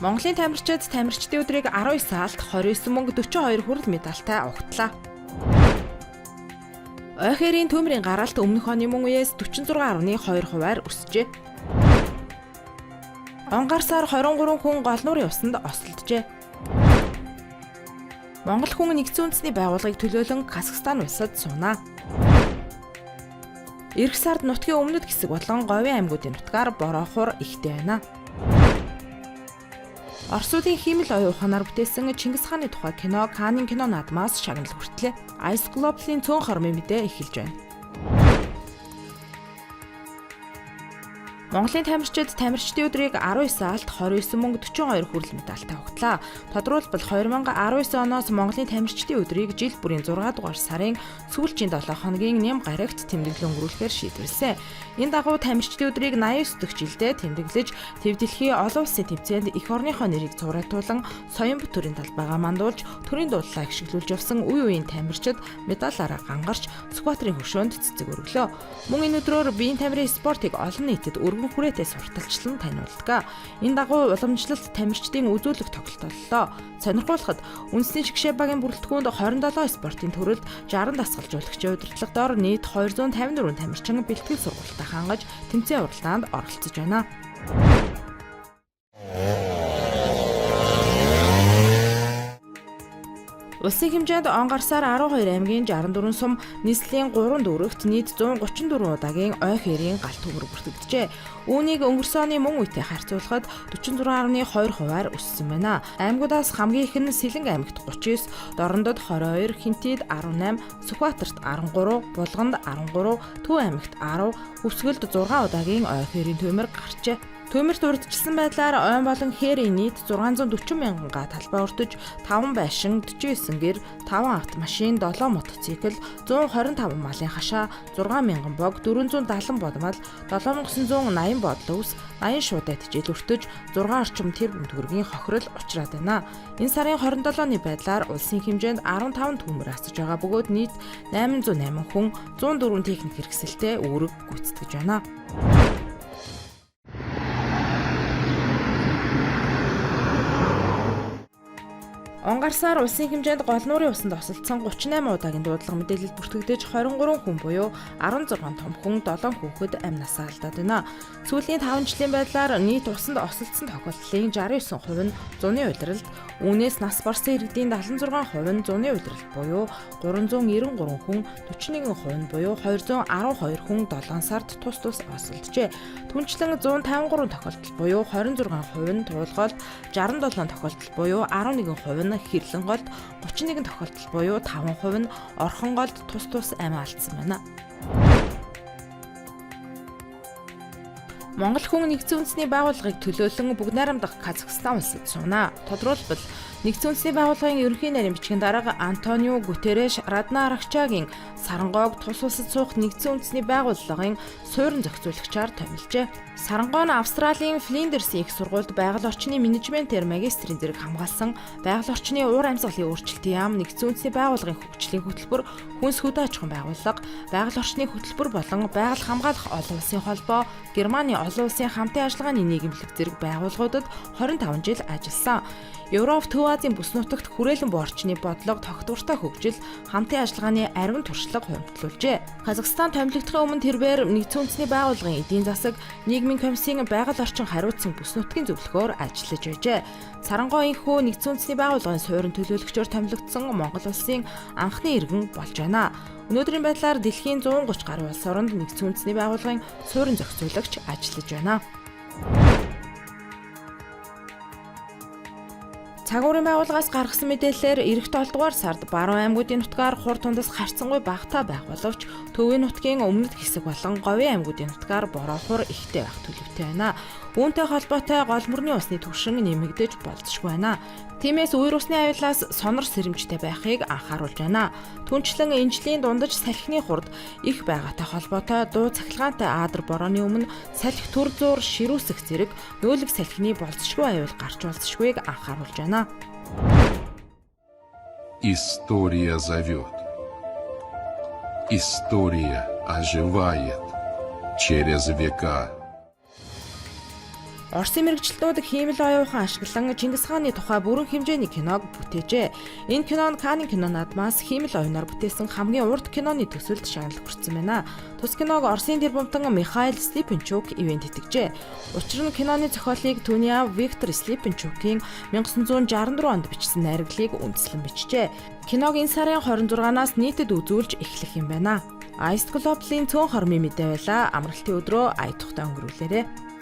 Монголын тамирчид тамирчдын өдрийг 19 саалт 29 мөнгө 42 хүрэл медальтай угтлаа. Ойхерийн төмрийн гаралт өмнөх оны мөн үеэс 46.2%-аар өсжээ. Онгар сар 23 хүн гол нуурын усанд осолджээ. Монгол хүн нэгдсэн үндэсний байгууллагыг төлөөлөн Казахстан улсад сунаа. Ирэх сард нутгийн өмнөд хэсэг болон Говийн аймагуудын нутгаар бороохор ихтэй байна. Оросуудын хиймэл оюун ухаанаар бүтээсэн Чингис хааны тухай кино Каннын кино наадмаас шагнал хүртлээ. Ice Global-ийн цөөн хормын мэдээ эхэлж байна. Монголын тамирчид тамирчдын өдрийг 19 саалт 29 мөнгө 42 хүрэл медальтай угтлаа. Тодорхойлбол 2019 оноос Монголын тамирчдын өдрийг жил бүрийн 6 дугаар сарын сүүлчийн 7 хоногийн нэм гарагт тэмдэглэн өнгөрүүлэхээр шийдвэрлсэн. Энэ дагуу тамирчдын өдрийг 89 дахь жилдээ тэмдэглэж, төв дэлхийн олон улсын тэмцээнд эх орныхоо нэрийг зураатуулан соён бүтэөрийн талбайгаа мандуулж, төрийн дуудлаа ихшиглүүлж явсан үе үеийн тамирчид медалаараа гангарч Сүхбаатарын хөшөөнд цэцэг өргөлөө. Мөн энэ өдрөөр биеийн тамирын спортыг олон нийтэд өргөн хүрээтэй сурталчлан таниулдаг. Энэ дагуу уламжлалт тамирчдын үзүүлэх тоглолт боллоо. Сонирхуулахад үндэсний шгшээ багийн бүрэлдэхүүнд 27 спортын төрөлд 60 дасгалжуулагчийн удирдлагадор нийт 254 тамирчин бэлтгэл сургалтад хангаж тэмцээн уралдаанд оролцож байна. Улсын хэмжээнд он гарсаар 12 аймгийн 64 сум нийслэлийн 3 дүүрэгт нийт 134 удаагийн ойхерийн галт төмөр бүртгэгджээ. Үүнийг өнгөрсөн оны мөн үетэй харьцуулахад 46.2%-аар өссөн байна. Аймагуудаас хамгийн их нь Сэлэнг аймагт 39, Дорндод 22, Хинтэд 18, Сүхбаатарт 13, Булганд 13, Төв аймагт 10, Хөвсгөлд 6 удаагийн ойхерийн төмөр гарчээ. Төмөрт урьдчилсан байдлаар ойн болон хээрийн нийт 640 мянга талбай өртөж, 5 байшин, 49 гэр, 5 автомашин, 7 мотоцикл, 125 малын хашаа, 6,000 бог, 470 бодмал, 7,980 бодлоо ус, 80 шуудай тижэл өртөж, 6 орчим тэрбум төгрөгийн хохирол учраад байна. Энэ сарын 27-ны байдлаар улсын хэмжээнд 15 төмөр асаж байгаа бөгөөд нийт 808 хүн 104 техник хэрэгсэлтэй үүрэг гүйцэтгэж байна. Он гарсаар улсын хэмжээнд гол нуурын усанд осолдсон 38 удаагийн дуудлага мэдээлэл бүртгэгдэж 23 хүн буюу 16 том хүн 7 хүүхэд амь насаа алдаад байна. Сүүлийн 5 жилийн байдлаар нийт усанд осолдсон тохиолдлын 69% нь зуны улиралд, үүнээс нас барсан иргэдийн 76% нь зуны улиралд буюу 393 хүн, 41% нь буюу 212 хүн 7 сард тус осолджээ. Түнчлэн 153 тохиолдол буюу 26% нь туулголд, 67 тохиолдол буюу 11% нь хэрлэн голд, 31 тохиолдол буюу 5% нь орхон голд тус амь алдсан байна. Монгол хүн нэгдсэн үндэсний байгууллагыг төлөөлөн бүгд найрамдах Казахстан улсад сунаа. Тодорхойлбол нэгдсэн үндэсний байгууллагын ерөнхий нарийн бичгийн дарга Антонио Гутерреш Радна Аргачаагийн Сарангойг тус улсад суух нэгдсэн үндэсний байгууллагын суурин зохицуулагчаар томилжээ. Сарангой нь Австралийн Флиндерсийн их сургуульд байгаль орчны менежментээр магистрийн зэрэг хамгаалсан, байгаль орчны уур амьсгалын өөрчлөлтийн яам, нэгдсэн үндэсний байгууллагын хөгжлийн хөтөлбөр, хүнс хөдөө аж ахуйн байгууллага, байгаль орчны хөтөлбөр болон байгаль хамгаалах олон улсын холбоо, Германы олон улсын хамтын ажиллагааны нийгэмлэг зэрэг байгууллагуудад 25 жил ажилласан. Европ, Төв Азийн бүс нутагт хүрээлэн буй орчны бодлого тогтвортой хөгжил, хамтын ажиллагааны ариун туршлага хуримтлуулжээ. Казахстан томилогдохын өмнө тэрбээр нэгдсэн үндэсний байгууллагын эдийн засаг, нийгмийн комиссийн байгаль орчин хариуцсан бүс нутгийн зөвлөхөөр ажиллаж байжээ. Сарангой энхүү нэгдсэн үндэсний байгууллагын суурин төлөөлөгчөөр томилогдсон Монгол улсын анхны иргэн болж байна. Өнөөдрийн байдлаар дэлхийн 130 гаруй улс оронд нэгдсэн үндэсний байгууллагын суурин зохицуулагч ажиллаж байна. Цагуурын байгууллагаас гаргасан мэдээлэлээр эх 7 дугаар сард баруун аймагуудын нутгаар хур тундас харьцангуй багатай байх боловч төвийн нутгийн өмнөд хэсэг болон говийн аймагуудын нутгаар бороохор ихтэй байх төлөвтэй байна. Үүнтэй холбоотой гол мөрний усны түвшин нэмэгдэж болзошгүй байна. Тиймээс үер усны аюулаас сонор сэрэмжтэй байхыг анхааруулж байна. Түүнчлэн энэ жилийн дундаж салхины хурд их байгаатай холбоотой дуу цахилгаантай аадар борооны өмнө салхи төр зуур ширүүсэх зэрэг нөөлөг салхины болзошгүй аюул гарч болзошгүйг анхааруулж байна. История зовет. История оживает через века. Оросын мэрэгчлэнүүд хиймэл оюухан ашиглан Чингис хааны тухай бүрэн хэмжээний киног бүтээжээ. Энэ кино нь Канны кино наадмаас хиймэл оюунаар бүтээсэн хамгийн урт киноны төсөлд шагнал хүртсэн байна. Тус киног Оросын тэрбумтан Михаил Слипенчук ивент итгэжээ. Учир нь киноны зохиолыг түүний аав Виктор Слипенчукийн 1964 онд бичсэн найраглалыг үндэслэн бичжээ. Киног энэ сарын 26-наас нийтэд үзүүлж эхлэх юм байна. Ice Globe-ийн цөөн хормын мэдээ байла. Амралтын өдрөө ая тухтай өнгөрүүлээрэй.